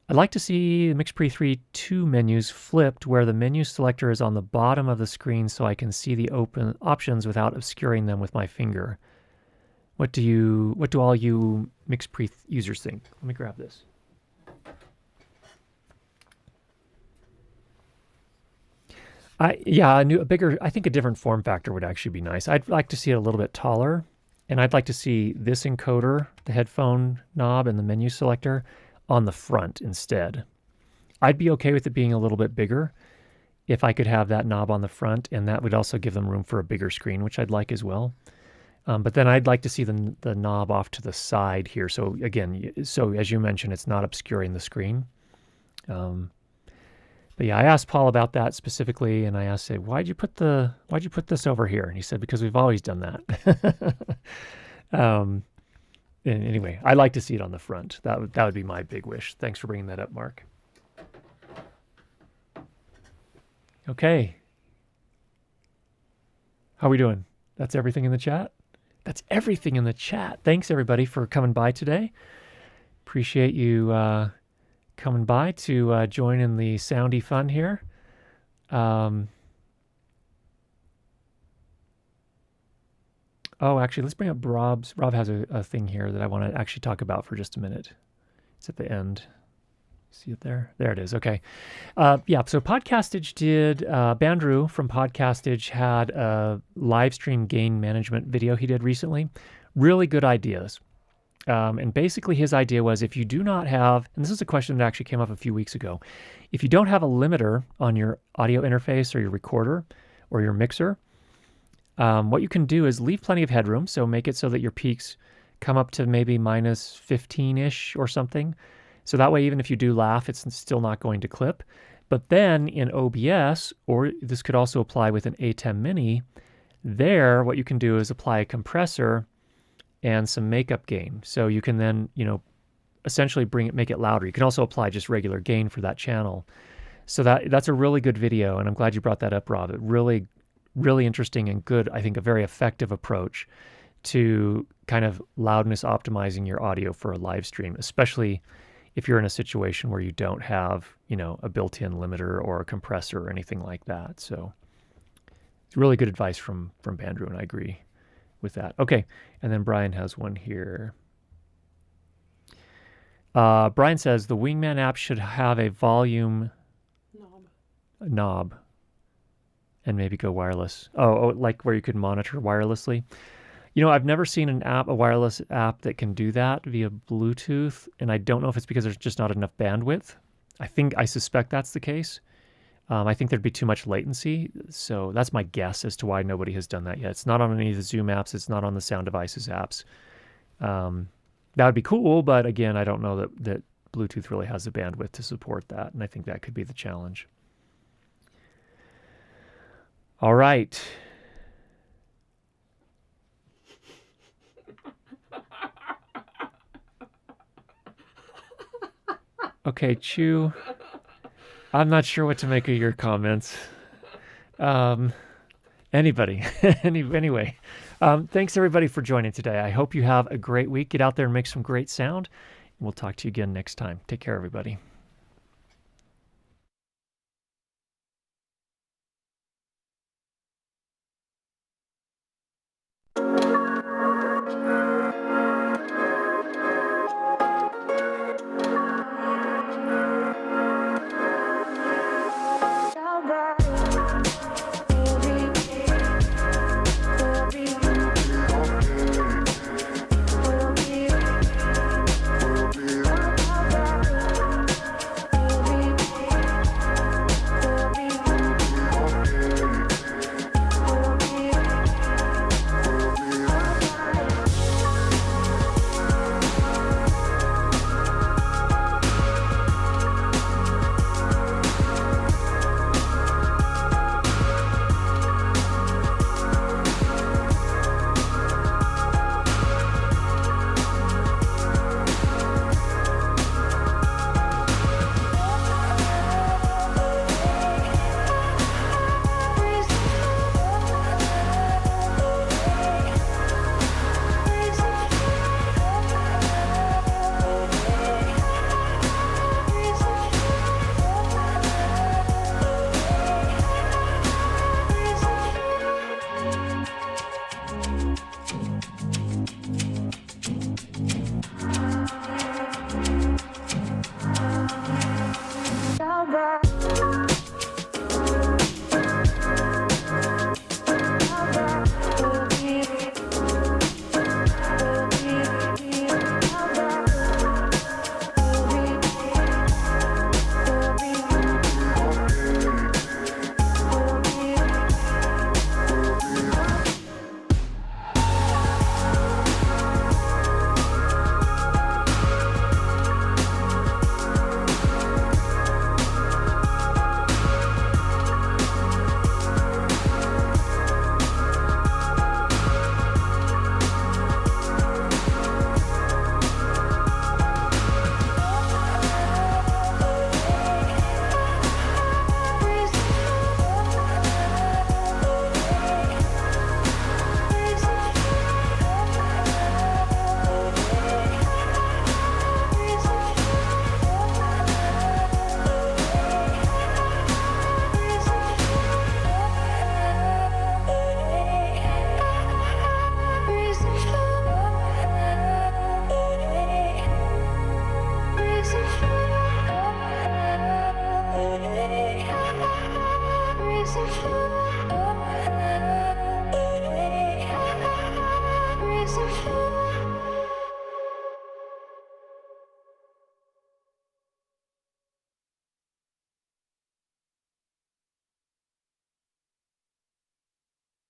I'd like to see the MixPre 3.2 menus flipped where the menu selector is on the bottom of the screen so I can see the open options without obscuring them with my finger. What do all you MixPre users think? Let me grab this. I think a different form factor would actually be nice. I'd like to see it a little bit taller, and I'd like to see this encoder, the headphone knob and the menu selector on the front instead. I'd be okay with it being a little bit bigger if I could have that knob on the front, and that would also give them room for a bigger screen, which I'd like as well. But then I'd like to see the knob off to the side here. So again, as you mentioned, it's not obscuring the screen. But yeah, I asked Paul about that specifically, and I asked him, why'd you put this over here? And he said, because we've always done that. And anyway, I'd like to see it on the front. That would be my big wish. Thanks for bringing that up, Mark. Okay. How are we doing? That's everything in the chat? That's everything in the chat. Thanks, everybody, for coming by today. Appreciate you coming by to join in the soundy fun here. Oh, actually, let's bring up Rob's. Rob has a thing here that I want to actually talk about for just a minute. It's at the end. See it there? There it is. Okay. Yeah, so Podcastage did, Bandrew from Podcastage had a live stream gain management video he did recently. Really good ideas. And basically his idea was if you do not have, and this is a question that actually came up a few weeks ago, if you don't have a limiter on your audio interface or your recorder or your mixer, what you can do is leave plenty of headroom. So make it so that your peaks come up to maybe minus 15-ish or something. So that way, even if you do laugh, it's still not going to clip. But then in OBS, or this could also apply with an A10 Mini, there, what you can do is apply a compressor and some makeup gain. So you can then, essentially make it louder. You can also apply just regular gain for that channel. So that's a really good video, and I'm glad you brought that up, Rob. It really, really interesting and good, I think a very effective approach to kind of loudness optimizing your audio for a live stream, especially if you're in a situation where you don't have, a built-in limiter or a compressor or anything like that. So it's really good advice from Bandrew, and I agree with that. Okay, and then Brian has one here. Brian says the Wingman app should have a volume knob and maybe go wireless. Oh, like where you could monitor wirelessly. I've never seen a wireless app that can do that via Bluetooth, and I don't know if it's because there's just not enough bandwidth. I suspect that's the case. I think there'd be too much latency, so that's my guess as to why nobody has done that yet. It's not on any of the Zoom apps. It's not on the Sound Devices apps. That would be cool, but again, I don't know that Bluetooth really has the bandwidth to support that, and I think that could be the challenge. All right. Okay, Chew. I'm not sure what to make of your comments. Anybody. Anyway, thanks everybody for joining today. I hope you have a great week. Get out there and make some great sound. And we'll talk to you again next time. Take care, everybody.